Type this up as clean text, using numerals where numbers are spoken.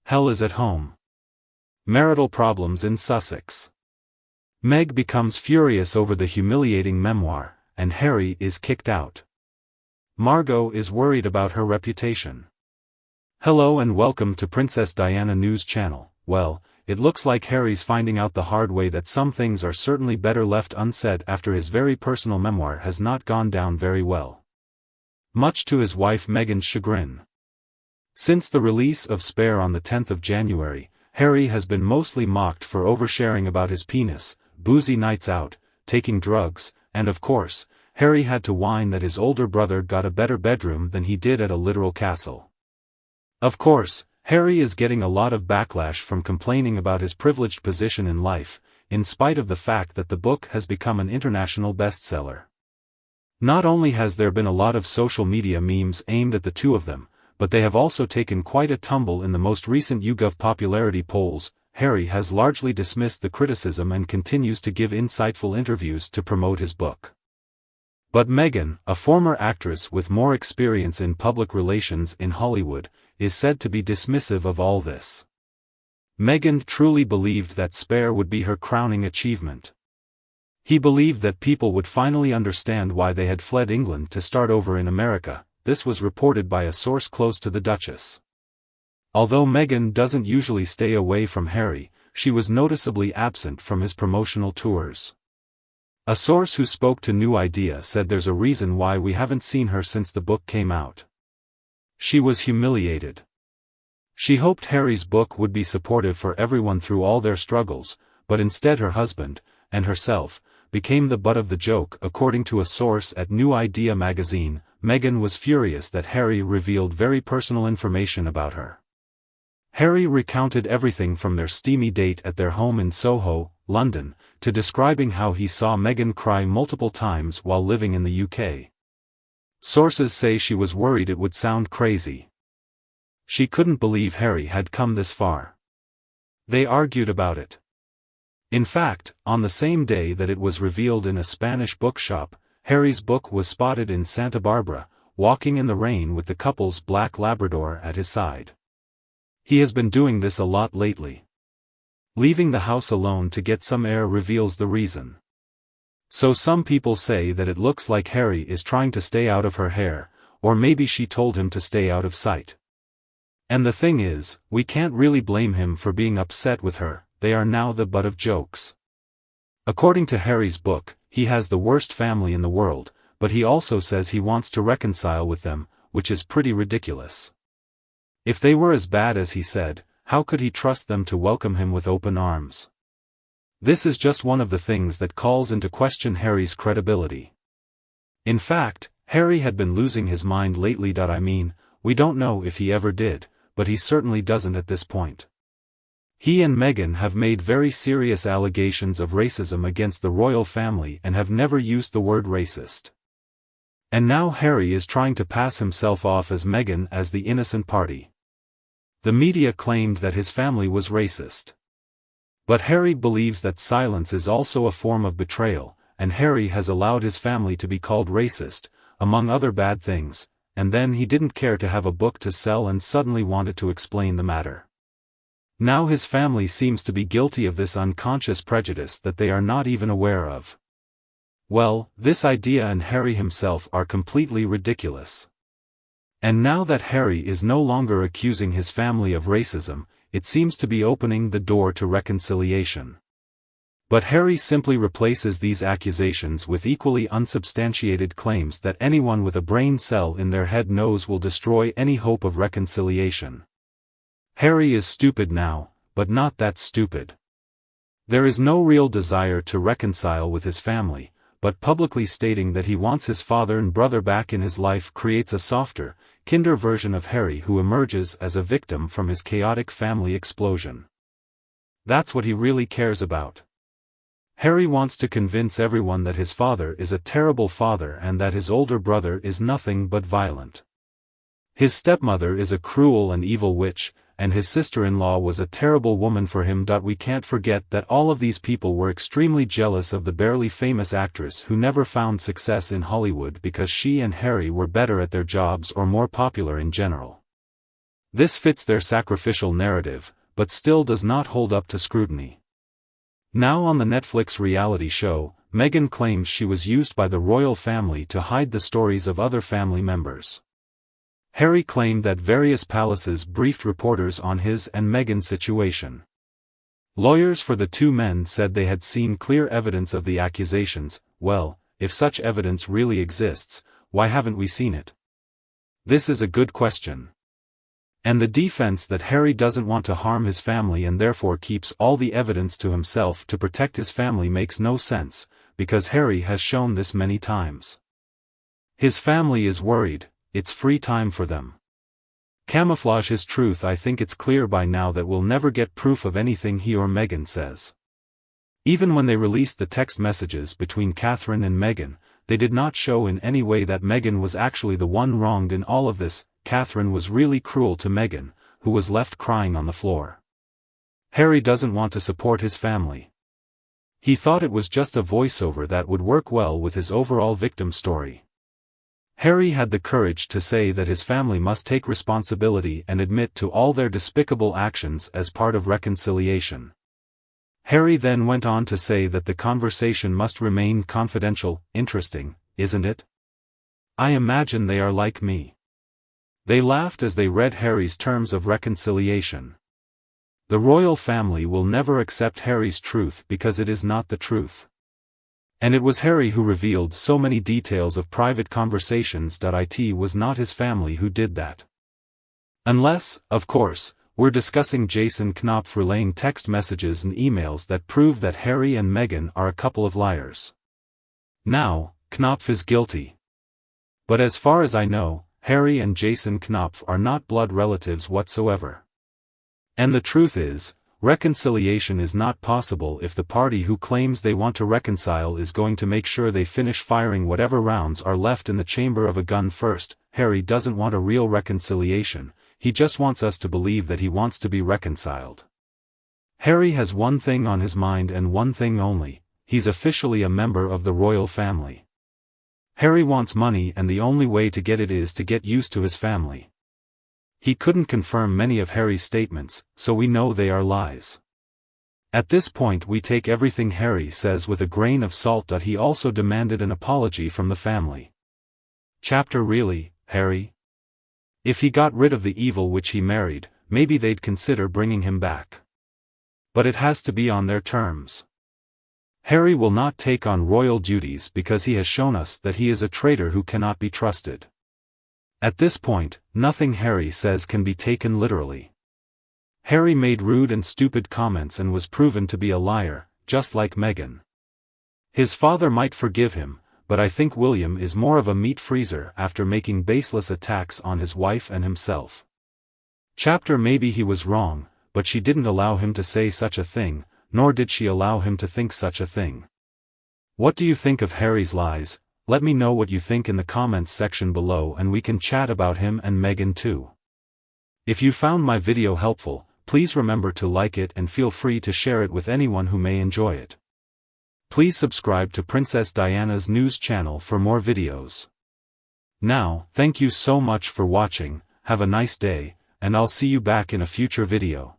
Hell is at home. Marital problems in Sussex. Meg becomes furious over the humiliating memoir, and Harry is kicked out. Margot is worried about her reputation. Hello and welcome to Princess Diana News Channel. Well, it looks like Harry's finding out the hard way that some things are certainly better left unsaid after his very personal memoir has not gone down very well. Much to his wife Meghan's chagrin. Since the release of Spare on the 10th of January, Harry has been mostly mocked for oversharing about his penis, boozy nights out, taking drugs, and of course, Harry had to whine that his older brother got a better bedroom than he did at a literal castle. Of course, Harry is getting a lot of backlash from complaining about his privileged position in life, in spite of the fact that the book has become an international bestseller. Not only has there been a lot of social media memes aimed at the two of them, but they have also taken quite a tumble in the most recent YouGov popularity polls. Harry has largely dismissed the criticism and continues to give insightful interviews to promote his book. But Meghan, a former actress with more experience in public relations in Hollywood, is said to be dismissive of all this. Meghan truly believed that Spare would be her crowning achievement. He believed that people would finally understand why they had fled England to start over in America. This was reported by a source close to the Duchess. Although Meghan doesn't usually stay away from Harry, she was noticeably absent from his promotional tours. A source who spoke to New Idea said there's a reason why we haven't seen her since the book came out. She was humiliated. She hoped Harry's book would be supportive for everyone through all their struggles, but instead her husband, and herself, became the butt of the joke. According to a source at New Idea magazine, Meghan was furious that Harry revealed very personal information about her. Harry recounted everything from their steamy date at their home in Soho, London, to describing how he saw Meghan cry multiple times while living in the UK. Sources say she was worried it would sound crazy. She couldn't believe Harry had come this far. They argued about it. In fact, on the same day that it was revealed in a Spanish bookshop, Harry's book was spotted in Santa Barbara, walking in the rain with the couple's black Labrador at his side. He has been doing this a lot lately. Leaving the house alone to get some air reveals the reason. So some people say that it looks like Harry is trying to stay out of her hair, or maybe she told him to stay out of sight. And the thing is, we can't really blame him for being upset with her. They are now the butt of jokes. According to Harry's book, he has the worst family in the world, but he also says he wants to reconcile with them, which is pretty ridiculous. If they were as bad as he said, how could he trust them to welcome him with open arms? This is just one of the things that calls into question Harry's credibility. In fact, Harry had been losing his mind lately. We don't know if he ever did, but he certainly doesn't at this point. He and Meghan have made very serious allegations of racism against the royal family and have never used the word racist. And now Harry is trying to pass himself off as Meghan as the innocent party. The media claimed that his family was racist. But Harry believes that silence is also a form of betrayal, and Harry has allowed his family to be called racist, among other bad things, and then he didn't care to have a book to sell and suddenly wanted to explain the matter. Now his family seems to be guilty of this unconscious prejudice that they are not even aware of. Well, this idea and Harry himself are completely ridiculous. And now that Harry is no longer accusing his family of racism, it seems to be opening the door to reconciliation. But Harry simply replaces these accusations with equally unsubstantiated claims that anyone with a brain cell in their head knows will destroy any hope of reconciliation. Harry is stupid now, but not that stupid. There is no real desire to reconcile with his family, but publicly stating that he wants his father and brother back in his life creates a softer, kinder version of Harry who emerges as a victim from his chaotic family explosion. That's what he really cares about. Harry wants to convince everyone that his father is a terrible father and that his older brother is nothing but violent. His stepmother is a cruel and evil witch, and his sister-in-law was a terrible woman for him. We can't forget that all of these people were extremely jealous of the barely famous actress who never found success in Hollywood because she and Harry were better at their jobs or more popular in general. This fits their sacrificial narrative, but still does not hold up to scrutiny. Now on the Netflix reality show, Meghan claims she was used by the royal family to hide the stories of other family members. Harry claimed that various palaces briefed reporters on his and Meghan's situation. Lawyers for the two men said they had seen clear evidence of the accusations. Well, if such evidence really exists, why haven't we seen it? This is a good question. And the defense that Harry doesn't want to harm his family and therefore keeps all the evidence to himself to protect his family makes no sense, because Harry has shown this many times. His family is worried, it's free time for them. Camouflage his truth. I think it's clear by now that we'll never get proof of anything he or Meghan says. Even when they released the text messages between Catherine and Meghan, they did not show in any way that Meghan was actually the one wronged in all of this. Catherine was really cruel to Meghan, who was left crying on the floor. Harry doesn't want to support his family. He thought it was just a voiceover that would work well with his overall victim story. Harry had the courage to say that his family must take responsibility and admit to all their despicable actions as part of reconciliation. Harry then went on to say that the conversation must remain confidential. Interesting, isn't it? I imagine they are like me. They laughed as they read Harry's terms of reconciliation. The royal family will never accept Harry's truth because it is not the truth. And it was Harry who revealed so many details of private conversations. It was not his family who did that. Unless, of course, we're discussing Jason Knopf relaying text messages and emails that prove that Harry and Meghan are a couple of liars. Now, Knopf is guilty. But as far as I know, Harry and Jason Knopf are not blood relatives whatsoever. And the truth is, reconciliation is not possible if the party who claims they want to reconcile is going to make sure they finish firing whatever rounds are left in the chamber of a gun first. Harry doesn't want a real reconciliation, he just wants us to believe that he wants to be reconciled. Harry has one thing on his mind and one thing only: he's officially a member of the royal family. Harry wants money, and the only way to get it is to get used to his family. He couldn't confirm many of Harry's statements, so we know they are lies. At this point we take everything Harry says with a grain of salt. He also demanded an apology from the family. Chapter: Really, Harry? If he got rid of the evil witch he married, maybe they'd consider bringing him back. But it has to be on their terms. Harry will not take on royal duties because he has shown us that he is a traitor who cannot be trusted. At this point, nothing Harry says can be taken literally. Harry made rude and stupid comments and was proven to be a liar, just like Meghan. His father might forgive him, but I think William is more of a meat freezer after making baseless attacks on his wife and himself. Chapter: Maybe he was wrong, but she didn't allow him to say such a thing, nor did she allow him to think such a thing. What do you think of Harry's lies? Let me know what you think in the comments section below, and we can chat about him and Meghan too. If you found my video helpful, please remember to like it and feel free to share it with anyone who may enjoy it. Please subscribe to Princess Diana's news channel for more videos. Now, thank you so much for watching, have a nice day, and I'll see you back in a future video.